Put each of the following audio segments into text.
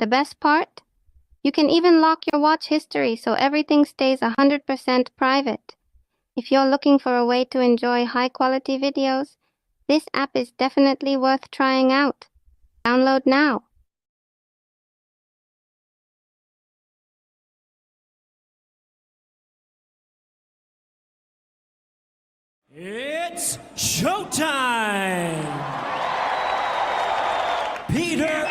The best part? You can even lock your watch history so everything stays 100% private. If you're looking for a way to enjoy high-quality videos, this app is definitely worth trying out. Download now. It's showtime! Peter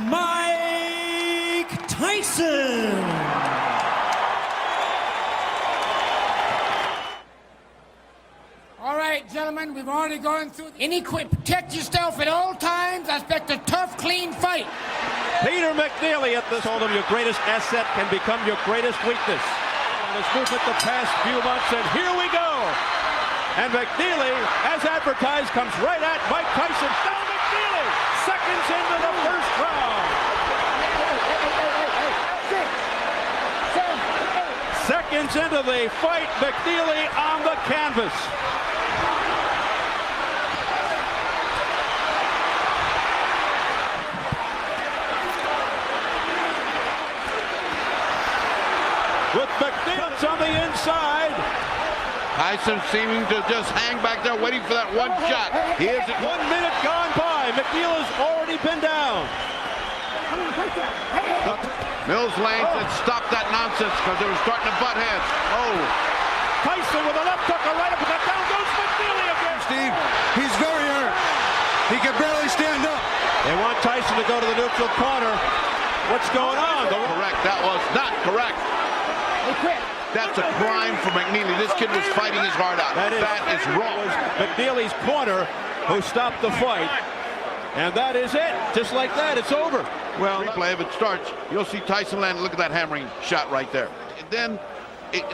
Mike Tyson! All right, gentlemen, we've already gone through. Protect yourself at all times. I expect a tough, clean fight. Peter McNeely at this. Told him your greatest asset can become your greatest weakness. This movement the past few months, and here we go. And McNeely, as advertised, comes right at Mike Tyson. Now McNeely, seconds into the first round. Seconds into the fight, McNeely on the canvas. With McNeely on the inside. Tyson seeming to just hang back there waiting for that one shot. He is 1 minute gone by. McNeely's already been down. Mills Lane said stop that nonsense because they were starting to butt heads. Oh. Tyson with a left hook, a right uppercut. Down goes McNeely again. Steve, he's very hurt. He can barely stand up. They want Tyson to go to the neutral corner. What's going on? Correct. That was not correct. That's a crime for McNeely. This kid was fighting his heart out. That is wrong. It was McNeely's corner who stopped the fight. And that is it. Just like that, it's over. Well, replay, if it starts, you'll see Tyson land. Look at that hammering shot right there. And then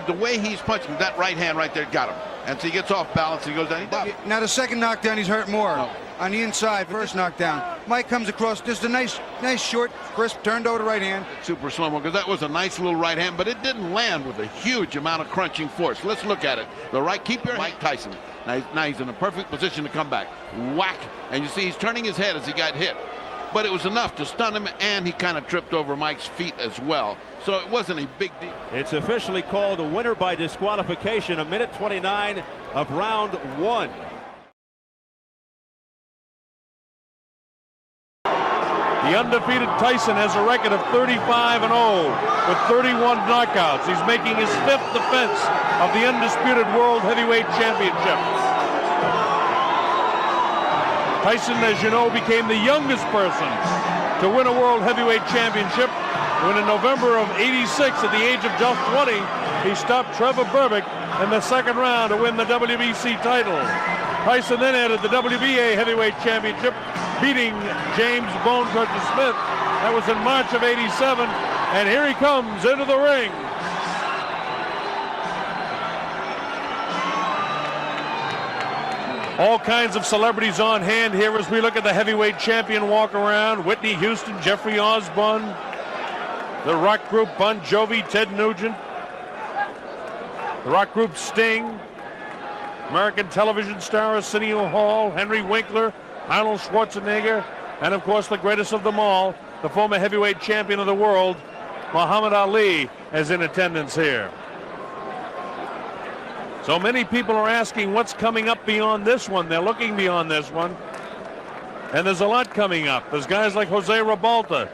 the way he's punching, that right hand right there got him. And so he gets off balance and he goes down. Now the second knockdown, he's hurt more. No. On the inside, first knockdown. Mike comes across, just a nice short, crisp, turned over the right hand. Super slow-mo, because that was a nice little right hand, but it didn't land with a huge amount of crunching force. Let's look at it. The right, keep your Mike Tyson. Now he's in a perfect position to come back. Whack, and you see he's turning his head as he got hit. But it was enough to stun him, and he kind of tripped over Mike's feet as well. So it wasn't a big deal. It's officially called a winner by disqualification, a minute 29 of round one. The undefeated Tyson has a record of 35-0 with 31 knockouts. He's making his 5th defense of the undisputed World Heavyweight Championship. Tyson, as you know, became the youngest person to win a World Heavyweight Championship when in November of '86, at the age of just 20, he stopped Trevor Berbick in the second round to win the WBC title. Tyson then entered the WBA Heavyweight Championship, beating James Bone Crusher Smith. That was in March of '87, and here he comes into the ring. All kinds of celebrities on hand here as we look at the heavyweight champion walk around. Whitney Houston, Jeffrey Osborne, the rock group Bon Jovi, Ted Nugent, the rock group Sting, American television star Arsenio Hall, Henry Winkler, Arnold Schwarzenegger, and of course the greatest of them all, the former heavyweight champion of the world, Muhammad Ali, is in attendance here. So many people are asking what's coming up beyond this one. They're looking beyond this one. And there's a lot coming up. There's guys like Jose Ribalta,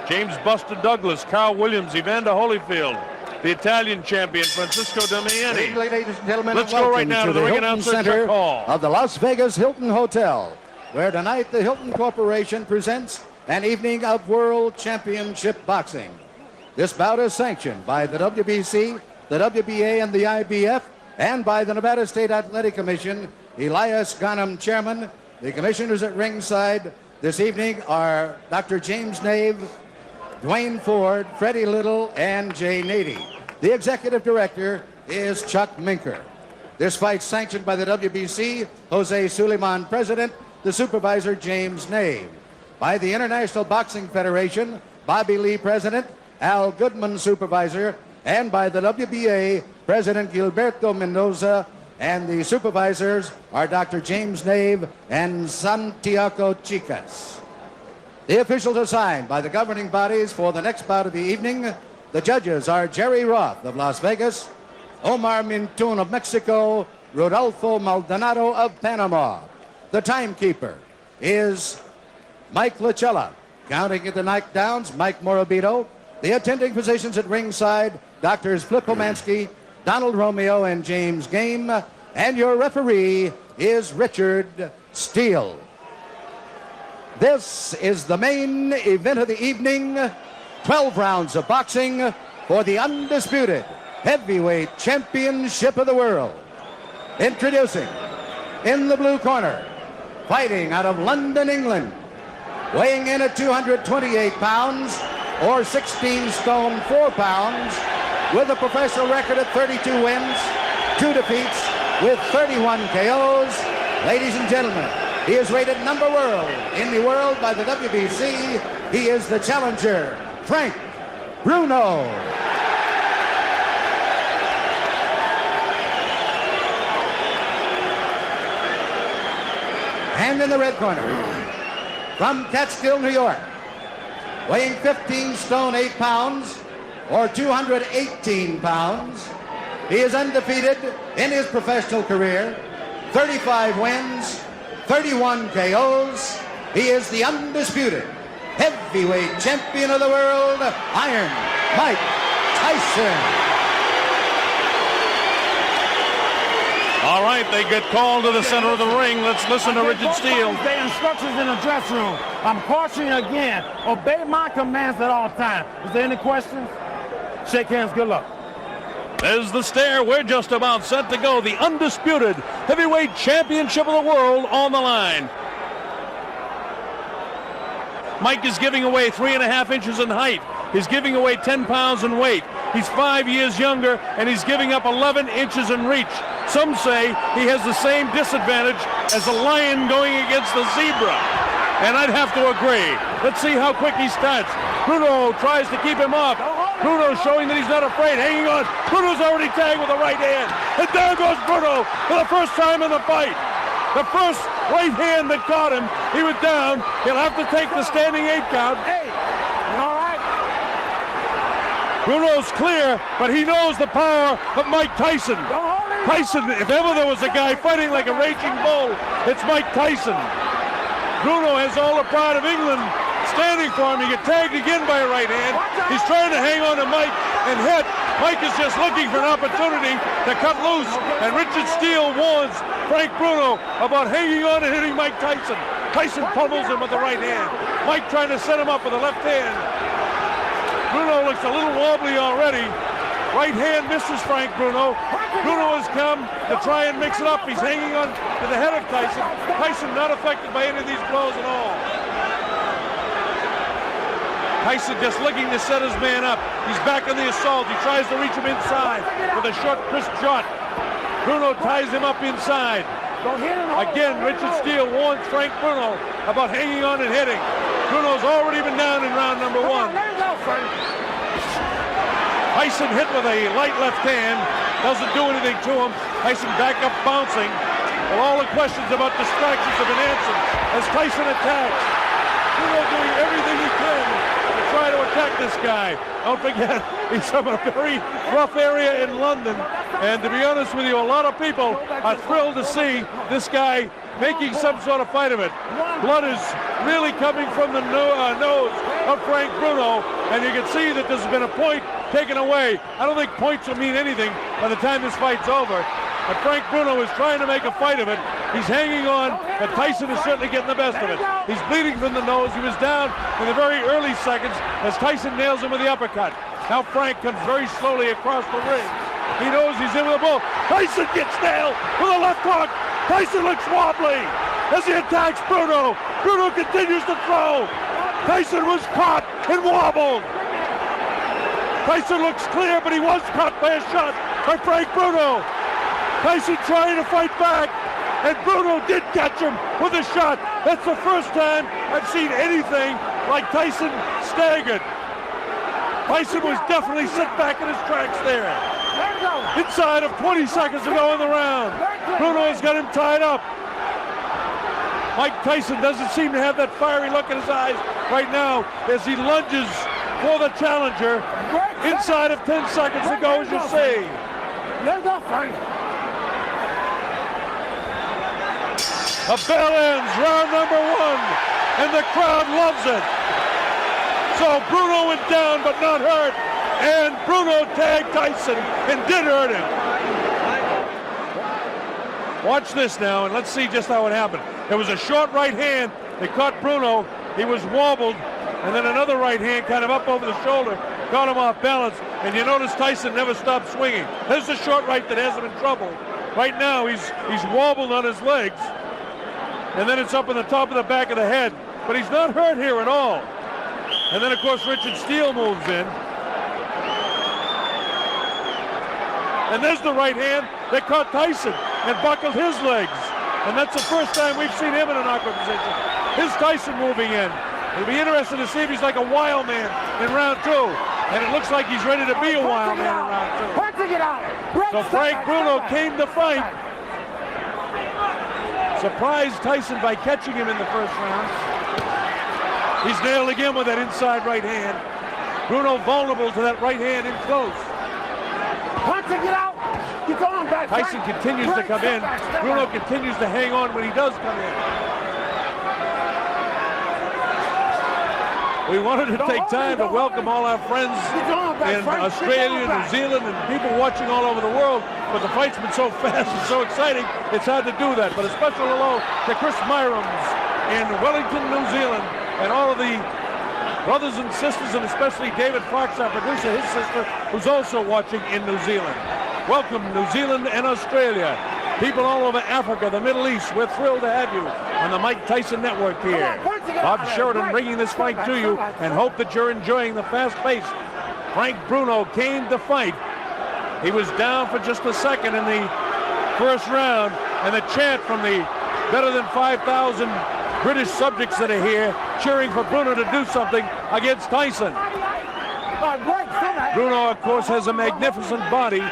James Buster Douglas, Carl Williams, Evander Holyfield, the Italian champion, Francisco Damiani. Ladies and gentlemen, let's go right now to the ring announcer, Chuck Hall, of the Las Vegas Hilton Hotel, where tonight the Hilton Corporation presents an evening of World Championship Boxing. This bout is sanctioned by the WBC, the WBA, and the IBF, and by the Nevada State Athletic Commission. Elias Ghanem, chairman. The commissioners at ringside this evening are Dr. James Nave, Dwayne Ford, Freddie Little, and Jay Nady. The executive director is Chuck Minker. This fight sanctioned by the WBC, Jose Suleiman, president, the supervisor, James Nave. By the International Boxing Federation, Bobby Lee, president, Al Goodman, supervisor, and by the WBA, President Gilberto Mendoza, and the supervisors are Dr. James Nave and Santiago Chicas. The officials assigned by the governing bodies for the next bout of the evening. The judges are Jerry Roth of Las Vegas, Omar Mintun of Mexico, Rodolfo Maldonado of Panama. The timekeeper is Mike Lachella. Counting at the knockdowns, Mike Morabito. The attending physicians at ringside, Doctors Flip Pomansky, Donald Romeo, and James Game. And your referee is Richard Steele. This is the main event of the evening. 12 rounds of boxing for the undisputed heavyweight championship of the world. Introducing, in the blue corner, fighting out of London, England, weighing in at 228 pounds or 16 stone 4 pounds, with a professional record of 32 wins, 2 defeats, with 31 KOs. Ladies and gentlemen, he is rated number world in the world by the WBC. He is the challenger, Frank Bruno. And in the red corner, from Catskill, New York, weighing 15 stone 8 pounds or 218 pounds, he is undefeated in his professional career, 35 wins, 31 KOs. He is the undisputed heavyweight champion of the world, Iron Mike Tyson. All right, they get called to the center of the ring. Let's listen to Richard Steele. The instructions in the dressing room. I'm cautioning you again. Obey my commands at all times. Is there any questions? Shake hands. Good luck. There's the stare. We're just about set to go. The undisputed heavyweight championship of the world on the line. Mike is giving away 3.5 inches in height. He's giving away 10 pounds in weight. He's 5 years younger, and he's giving up 11 inches in reach. Some say he has the same disadvantage as a lion going against the zebra. And I'd have to agree. Let's see how quick he starts. Bruno tries to keep him off. Bruno showing that he's not afraid, hanging on. Bruno's already tagged with a right hand. And there goes Bruno for the first time in the fight. The first right hand that caught him, he was down. He'll have to take the standing 8 count. Hey, all right. Bruno's clear, but he knows the power of Mike Tyson. Tyson, if ever there was a guy fighting like a raging bull, it's Mike Tyson. Bruno has all the pride of England standing for him. He gets tagged again by a right hand. He's trying to hang on to Mike and hit. Mike is just looking for an opportunity to cut loose. And Richard Steele warns Frank Bruno about hanging on and hitting Mike Tyson. Tyson pummels him with the right hand. Mike trying to set him up with the left hand. Bruno looks a little wobbly already. Right hand misses Frank Bruno. Bruno has come to try and mix it up. He's hanging on to the head of Tyson. Tyson not affected by any of these blows at all. Tyson just looking to set his man up. He's back on the assault. He tries to reach him inside with a short, crisp shot. Bruno ties him up inside. Again, Richard Steele warns Frank Bruno about hanging on and hitting. Bruno's already been down in round number 1. Tyson hit with a light left hand. Doesn't do anything to him. Tyson back up bouncing. Well, all the questions about distractions have been answered as Tyson attacks. Bruno doing everything he can to try to attack this guy. Don't forget, he's from a very rough area in London. And to be honest with you, a lot of people are thrilled to see this guy making some sort of fight of it. Blood is really coming from the nose of Frank Bruno, and you can see that there's been a point taken away. I don't think points will mean anything by the time this fight's over. But Frank Bruno is trying to make a fight of it. He's hanging on, but Tyson is certainly getting the best of it. He's bleeding from the nose. He was down in the very early seconds as Tyson nails him with the uppercut. Now Frank comes very slowly across the ring. He knows he's in with a bull. Tyson gets nailed with a left hook. Tyson looks wobbly as he attacks Bruno. Bruno continues to throw. Tyson was caught and wobbled. Tyson looks clear, but he was caught by a shot by Frank Bruno. Tyson trying to fight back, and Bruno did catch him with a shot. That's the first time I've seen anything like Tyson staggered. Tyson was definitely set back in his tracks there. Inside of 20 seconds to go in the round. Bruno has got him tied up. Mike Tyson doesn't seem to have that fiery look in his eyes right now as he lunges for the challenger. Inside of 10 seconds to go, as you see. Let's go, Frank. A bell ends, round number 1, and the crowd loves it. So Bruno went down but not hurt, and Bruno tagged Tyson and did hurt him. Watch this now, and let's see just how it happened. There was a short right hand that caught Bruno. He was wobbled, and then another right hand kind of up over the shoulder got him off balance, and you notice Tyson never stopped swinging. There's the short right that has him in trouble. Right now he's wobbled on his legs, and then it's up in the top of the back of the head, but he's not hurt here at all. And then of course Richard Steele moves in, and there's the right hand that caught Tyson and buckled his legs, and that's the first time we've seen him in an awkward position. Here's Tyson moving in. It'll be interesting to see if he's like a wild man in round 2. And it looks like he's ready to be a wild man in round 2. So Frank Bruno came to fight. Surprised Tyson by catching him in the first round. He's nailed again with that inside right hand. Bruno vulnerable to that right hand in close. Tyson continues to come in. Bruno continues to hang on when he does come in. We wanted to take time to welcome all our friends in Australia, New Zealand, and people watching all over the world, but the fight's been so fast and so exciting, it's hard to do that. But a special hello to Chris Myrams in Wellington, New Zealand, and all of the brothers and sisters, and especially David Fox, our producer, his sister, who's also watching in New Zealand. Welcome, New Zealand and Australia. People all over Africa, the Middle East, we're thrilled to have you on the Mike Tyson Network here. Bob Sheridan bringing this fight to you, and hope that you're enjoying the fast pace. Frank Bruno came to fight. He was down for just a second in the first round, and the chant from the better than 5,000 British subjects that are here cheering for Bruno to do something against Tyson. Bruno, of course, has a magnificent body.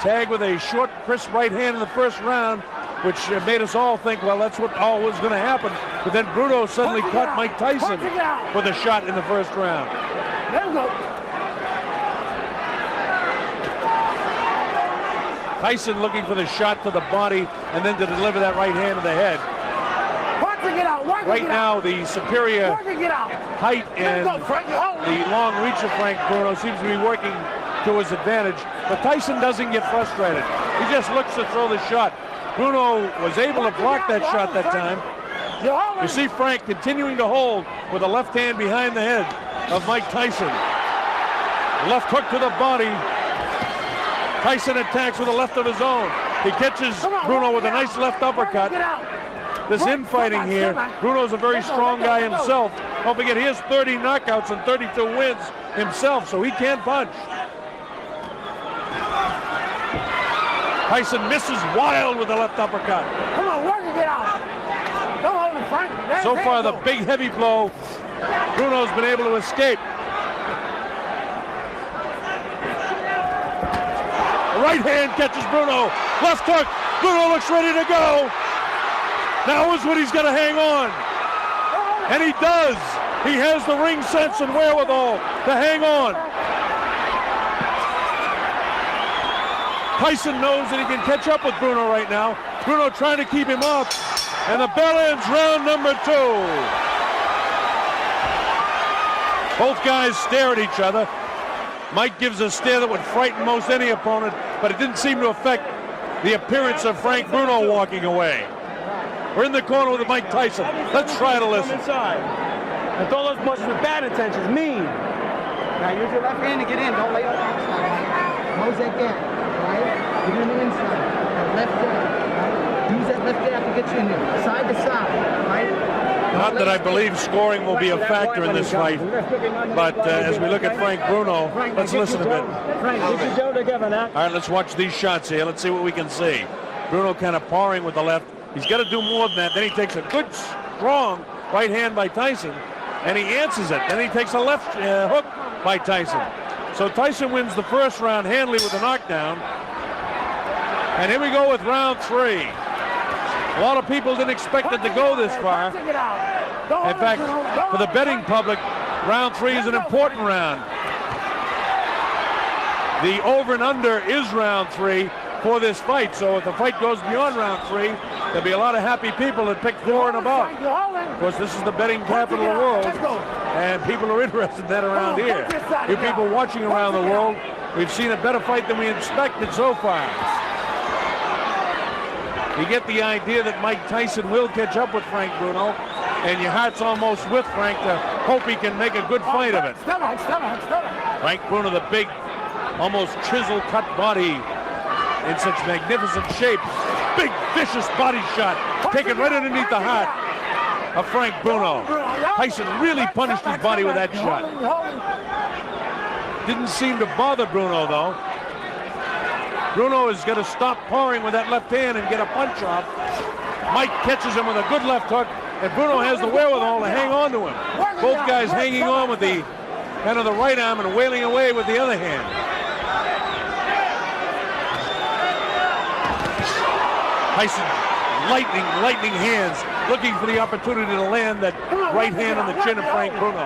Tagged with a short, crisp right hand in the first round, which made us all think, well, that's what all was going to happen. But then Bruno suddenly caught Mike Tyson with a shot in the first round. Tyson looking for the shot to the body and then to deliver that right hand to the head. Right now, the superior height and the long reach of Frank Bruno seems to be working to his advantage, but Tyson doesn't get frustrated. He just looks to throw the shot. Bruno was able to block that shot that time. You see Frank continuing to hold with a left hand behind the head of Mike Tyson. Left hook to the body. Tyson attacks with a left of his own. He catches Bruno with a nice left uppercut. This infighting here, Bruno's a very strong guy himself. Don't forget, he has 30 knockouts and 32 wins himself, so he can punch. Tyson misses wild with the left uppercut. Come on, work it out. Don't hold him, Frank. So far, the big heavy blow, Bruno's been able to escape. The right hand catches Bruno. Left hook. Bruno looks ready to go. Now is when he's going to hang on. And he does. He has the ring sense and wherewithal to hang on. Tyson knows that he can catch up with Bruno right now. Bruno trying to keep him up. And the bell ends round number 2. Both guys stare at each other. Mike gives a stare that would frighten most any opponent, but it didn't seem to affect the appearance of Frank Bruno walking away. We're in the corner with Mike Tyson. Let's try to listen. Inside. And throw those punches with bad intentions. Mean. Now use your left hand to get in. Don't lay on the outside. Close that gap. Right? Get in the inside. That left jab. Right? Use that left jab to get you in there. Side to side. Right? Not that I believe scoring will be a factor in this fight, but as we look at Frank Bruno, let's listen a bit. Frank, get your dough together now. All right, let's watch these shots here. Let's see what we can see. Bruno kind of pawing with the left. He's got to do more than that. Then he takes a good, strong right hand by Tyson, and he answers it. Then he takes a left hook by Tyson. So Tyson wins the first round handily with a knockdown. And here we go with round 3. A lot of people didn't expect it to go this far. In fact, for the betting public, round 3 is an important round. The over and under is round 3 for this fight. So if the fight goes beyond round 3, there'll be a lot of happy people that pick 4 and above. Of course, this is the betting capital of the world, and people are interested in that around here. You people watching around the world, we've seen a better fight than we expected so far. You get the idea that Mike Tyson will catch up with Frank Bruno, and your heart's almost with Frank to hope he can make a good fight of it. Frank Bruno, the big, almost chisel-cut body in such magnificent shape. Big, vicious body shot, taken right underneath the heart of Frank Bruno. Tyson really punished his body with that shot. Didn't seem to bother Bruno, though. Bruno is going to stop powering with that left hand and get a punch off. Mike catches him with a good left hook, and Bruno has the wherewithal to hang on to him. Both guys hanging on with the kind of the right arm and wailing away with the other hand. Tyson, lightning hands, looking for the opportunity to land that right hand on the chin of Frank Bruno.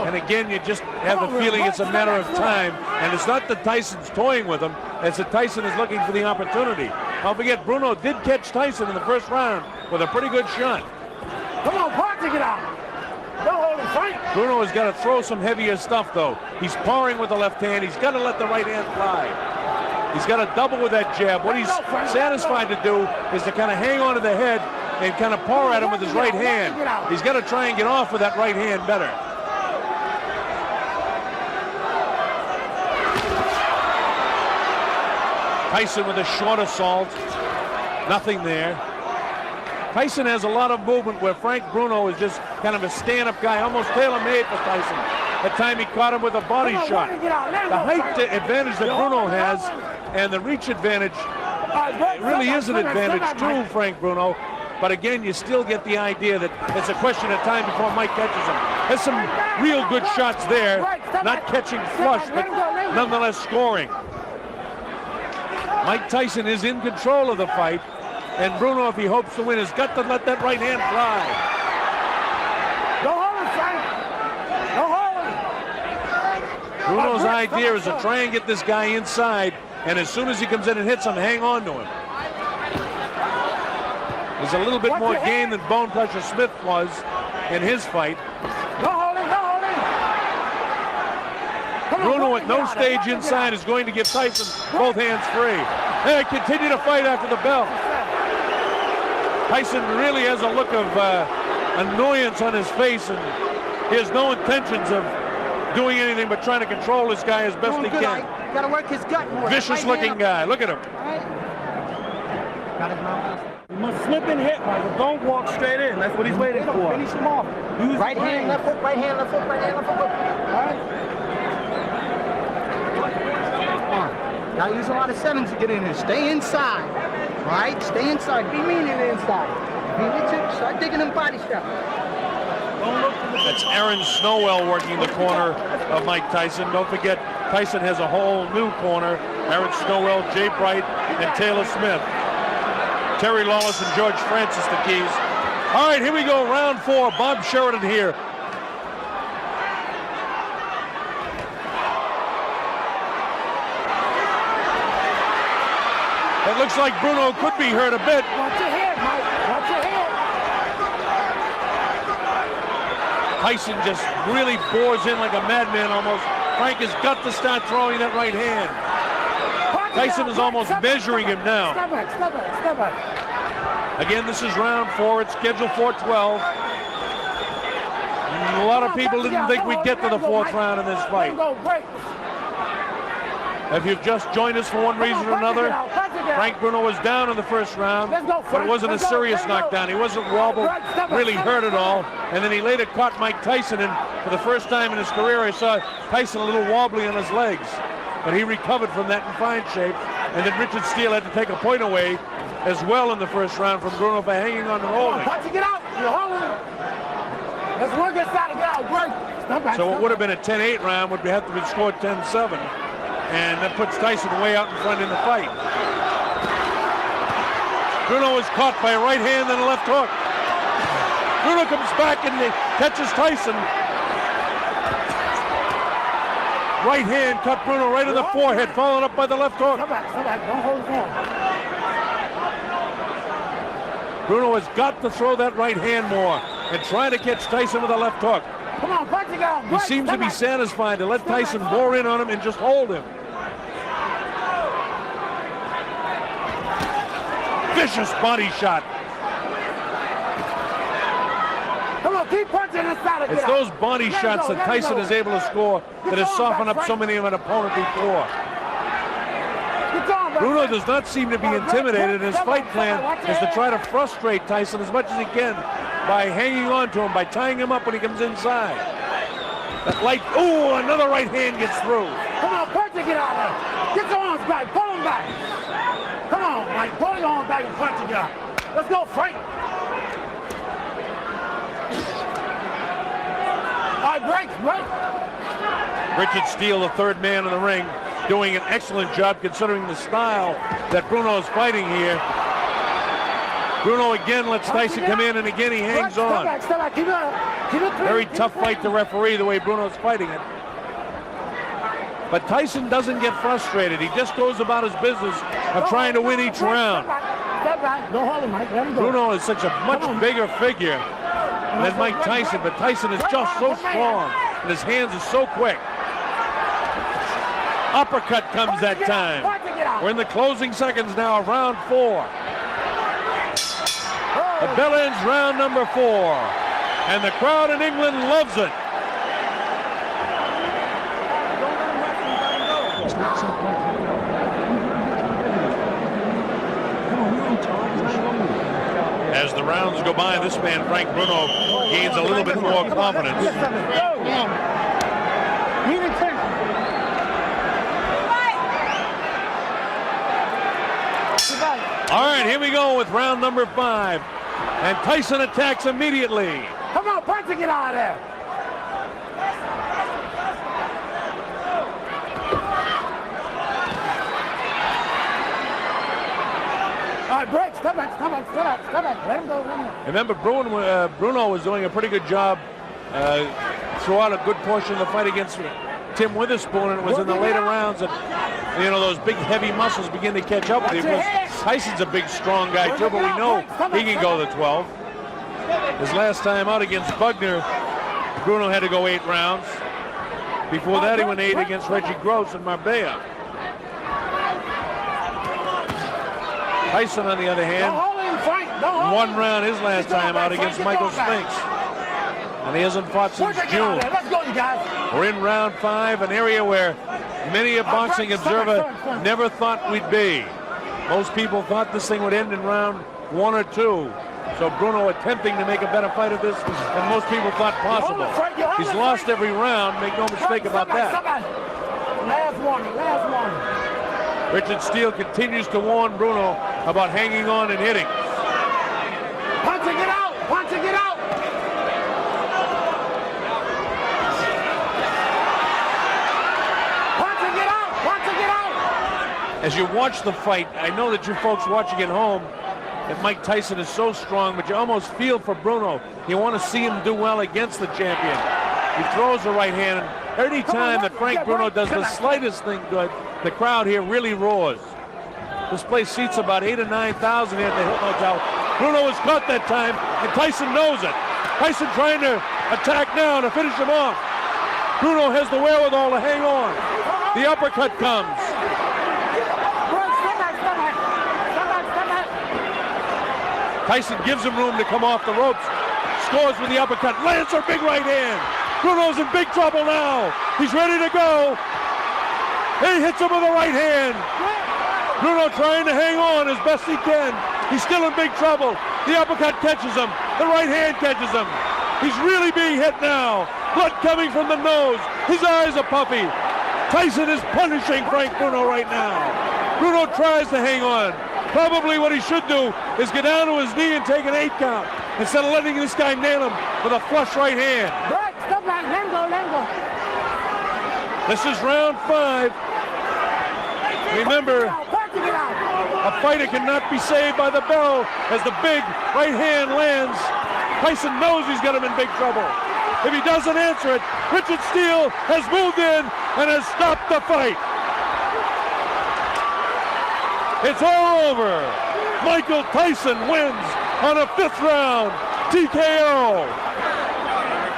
And again, you just have the feeling it's a matter of time. And it's not that Tyson's toying with him, it's that Tyson is looking for the opportunity. Don't forget, Bruno did catch Tyson in the first round with a pretty good shot. Come on, Parker, get out. Don't hold him, Frank. Bruno has got to throw some heavier stuff, though. He's powering with the left hand. He's got to let the right hand fly. He's got to double with that jab. What he's satisfied to do is to kind of hang on to the head and kind of power at him with his right hand. He's got to try and get off with that right hand better. Tyson with a short assault. Nothing there. Tyson has a lot of movement where Frank Bruno is just kind of a stand-up guy, almost tailor-made for Tyson. That time he caught him with a body shot. The height advantage that Bruno has and the reach advantage really is an advantage to Frank Bruno. But again, you still get the idea that it's a question of time before Mike catches him. There's some real good shots there, not catching flush, but nonetheless scoring. Mike Tyson is in control of the fight, and Bruno, if he hopes to win, has got to let that right hand fly. Don't hold him, Frank. Don't hold him. Bruno's idea is to try and get this guy inside, and as soon as he comes in and hits him, hang on to him. There's a little bit more game than Bone Crusher Smith was in his fight. Don't hold him, don't hold him. Bruno at no stage inside is going to give Tyson both hands free. They continue to fight after the bell. Tyson really has a look of annoyance on his face, and he has no intentions of doing anything but trying to control this guy as best he can. Got to work his gut more. Vicious-looking guy. Look at him. You must slip and hit, Michael. Don't walk straight in. That's what he's waiting for. Finish him off. Right hand, left hook, right hand, left hook, right hand, left hook. All right. Come on. Gotta use a lot of sevens to get in here. Stay inside. All right? Stay inside. Be mean in the inside. Be with you. Start digging them body shots. That's Aaron Snowell working the corner of Mike Tyson. Don't forget, Tyson has a whole new corner. Aaron Snowell, Jay Bright, and Taylor Smith. Terry Lawless and George Francis, the keys. All right, here we go, round 4. Bob Sheridan here. It looks like Bruno could be hurt a bit. Watch your head, Mike. Watch your head. Tyson just really bores in like a madman almost. Frank has got to start throwing that right hand. Tyson is almost measuring him now. Step back, step back, step back. Again, this is round 4. It's scheduled for 12. A lot of people didn't think we'd get to the 4th round in this fight. If you've just joined us for one reason or another, Frank Bruno was down in the first round, but it wasn't a serious knockdown. He wasn't wobbled, really hurt at all. And then he later caught Mike Tyson, and for the first time in his career, I saw Tyson a little wobbly on his legs. But he recovered from that in fine shape. And then Richard Steele had to take a point away as well in the first round from Bruno for hanging on and holding. Get out. You're holding. Let's work this out and get out. Break. So what would have been a 10-8 round would have to be scored 10-7. And that puts Tyson way out in front in the fight. Bruno is caught by a right hand and a left hook. Bruno comes back and catches Tyson. Right hand cut Bruno right in the forehead, followed up by the left hook. Come back, don't hold his hand. Bruno has got to throw that right hand more and try to catch Tyson with a left hook. Come on, punch it out. He seems to be satisfied to let Tyson bore in on him and just hold him. Vicious body shot. Come on, keep punching this side. It's those body shots that Tyson is able to score that has softened up so many of an opponent before. Bruno does not seem to be intimidated, and his fight plan is to try to frustrate Tyson as much as he can by hanging on to him, by tying him up when he comes inside. That light, ooh, another right hand gets through. Come on, punch it, get out of there. Get your arms back, pull them back. Come on, Mike, pull your arms back and punch it out. Let's go, Frank. All right, break. Richard Steele, the third man in the ring, doing an excellent job considering the style that Bruno is fighting here. Bruno again lets Tyson come in, and again he hangs on. Very tough fight to referee the way Bruno's fighting it. But Tyson doesn't get frustrated. He just goes about his business of trying to win each round. Don't hold him, Mike. Let him go. Bruno is such a much bigger figure than Mike Tyson, but Tyson is just so strong, and his hands are so quick. Uppercut comes that time. We're in the closing seconds now of round 4. The bell ends round number 4, and the crowd in England loves it. As the rounds go by, this man, Frank Bruno, gains a little bit more confidence. All right, here we go with round number 5. And Tyson attacks immediately. Come on, punch and get out of there. All right, break. Step back. Let him go. Remember, Bruno was doing a pretty good job throughout a good portion of the fight against Tim Witherspoon, and it was in the later rounds that, you know, those big heavy muscles begin to catch up with him. Tyson's a big strong guy too, but we know he can go the 12. His last time out against Bugner, Bruno had to go 8 rounds. Before that, he went 8 against Reggie Gross in Marbella. Tyson, on the other hand, 1 round his last time out against Michael Spinks. And he hasn't fought since June. We're in round 5, an area where many a boxing observer never thought we'd be. Most people thought this thing would end in round 1 or 2. So Bruno attempting to make a better fight of this than most people thought possible. He's lost every round, make no mistake about that. Last warning. Richard Steele continues to warn Bruno about hanging on and hitting. Punch and get out. As you watch the fight, I know that you folks watching at home, that Mike Tyson is so strong, but you almost feel for Bruno. You want to see him do well against the champion. He throws the right hand, and every time that Frank Bruno does the slightest thing good, the crowd here really roars. This place seats about 8,000 or 9,000 here at the Hilton Hotel. Bruno was caught that time, and Tyson knows it. Tyson trying to attack now to finish him off. Bruno has the wherewithal to hang on. The uppercut comes. Tyson gives him room to come off the ropes. Scores with the uppercut. Lands a big right hand. Bruno's in big trouble now. He's ready to go. He hits him with a right hand. Bruno trying to hang on as best he can. He's still in big trouble. The uppercut catches him. The right hand catches him. He's really being hit now. Blood coming from the nose. His eyes are puffy. Tyson is punishing Frank Bruno right now. Bruno tries to hang on. Probably what he should do is get down to his knee and take an 8 count instead of letting this guy nail him with a flush right hand. Stop back. Let him go. This is round 5. Remember, A fighter cannot be saved by the bell as the big right hand lands. Tyson knows he's got him in big trouble. If he doesn't answer it, Richard Steele has moved in and has stopped the fight. It's all over. Michael Tyson wins on a 5th round TKO.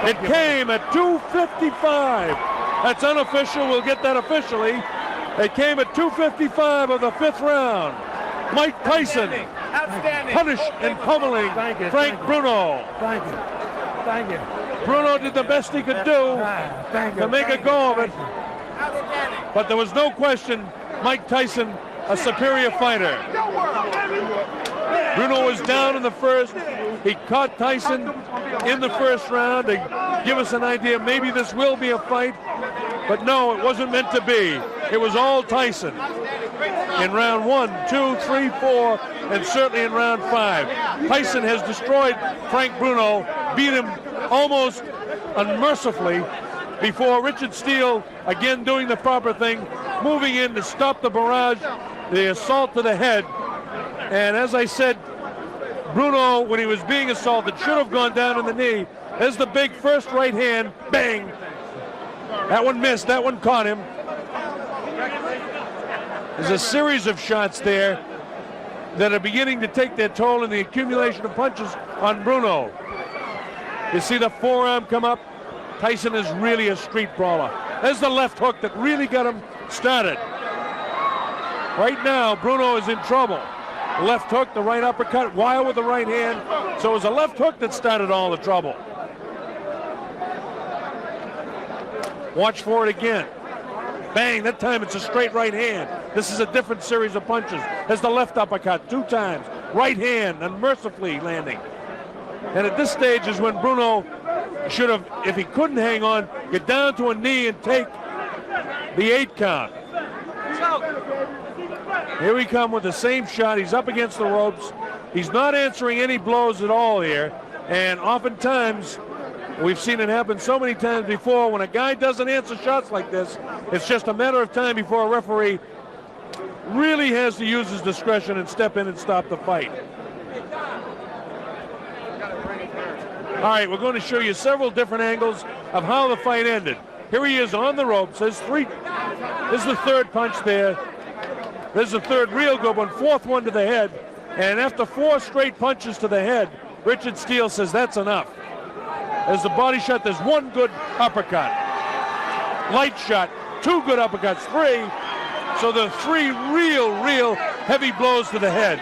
It came at 2:55. That's unofficial. We'll get that officially. It came at 2:55 of the 5th round. Mike Tyson punished and pummeling Frank Bruno. Thank you. Thank you. Bruno did the best he could do to make a go of it. But there was no question Mike Tyson a superior fighter. Bruno was down in the first. He caught Tyson in the 1st round to give us an idea maybe this will be a fight. But no, it wasn't meant to be. It was all Tyson. In round 1, 2, 3, 4, and certainly in round 5. Tyson has destroyed Frank Bruno, beat him almost unmercifully before Richard Steele, again doing the proper thing, moving in to stop the barrage, the assault to the head. And as I said, Bruno, when he was being assaulted, should have gone down on the knee. There's the big first right hand, bang. That one missed, that one caught him. There's a series of shots there that are beginning to take their toll in the accumulation of punches on Bruno. You see the forearm come up. Tyson is really a street brawler. There's the left hook that really got him started. Right now, Bruno is in trouble. Left hook, the right uppercut, Weil with the right hand. So it was a left hook that started all the trouble. Watch for it again. Bang, that time it's a straight right hand. This is a different series of punches. There's the left uppercut 2 times. Right hand, unmercifully landing. And at this stage is when Bruno should have, if he couldn't hang on, get down to a knee and take the 8 count. Here we come with the same shot. He's up against the ropes. He's not answering any blows at all here. And oftentimes, we've seen it happen so many times before. When a guy doesn't answer shots like this, it's just a matter of time before a referee really has to use his discretion and step in and stop the fight. All right, we're going to show you several different angles of how the fight ended. Here he is on the ropes. There's 3. This is the 3rd punch there. There's the 3rd real good one, 4th one to the head. And after 4 straight punches to the head, Richard Steele says that's enough. There's the body shot. There's 1 good uppercut. Light shot. 2 good uppercuts. 3. So the 3 real heavy blows to the head.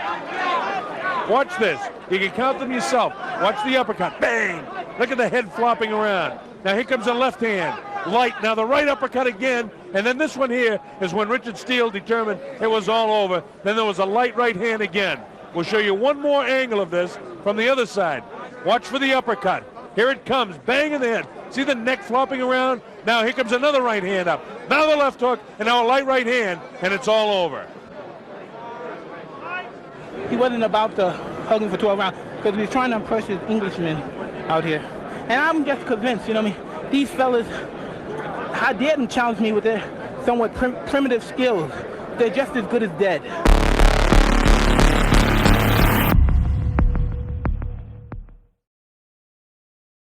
Watch this. You can count them yourself. Watch the uppercut. Bang! Look at the head flopping around. Now here comes the left hand. Light. Now the right uppercut again. And then this one here is when Richard Steele determined it was all over. Then there was a light right hand again. We'll show you one more angle of this from the other side. Watch for the uppercut. Here it comes. Bang in the head. See the neck flopping around? Now here comes another right hand up. Now the left hook, and now a light right hand, and it's all over. He wasn't about to hug him for 12 rounds because he was trying to impress his Englishmen out here. And I'm just convinced, you know what I mean? These fellas, I dare them challenge me with their somewhat primitive skills. They're just as good as dead.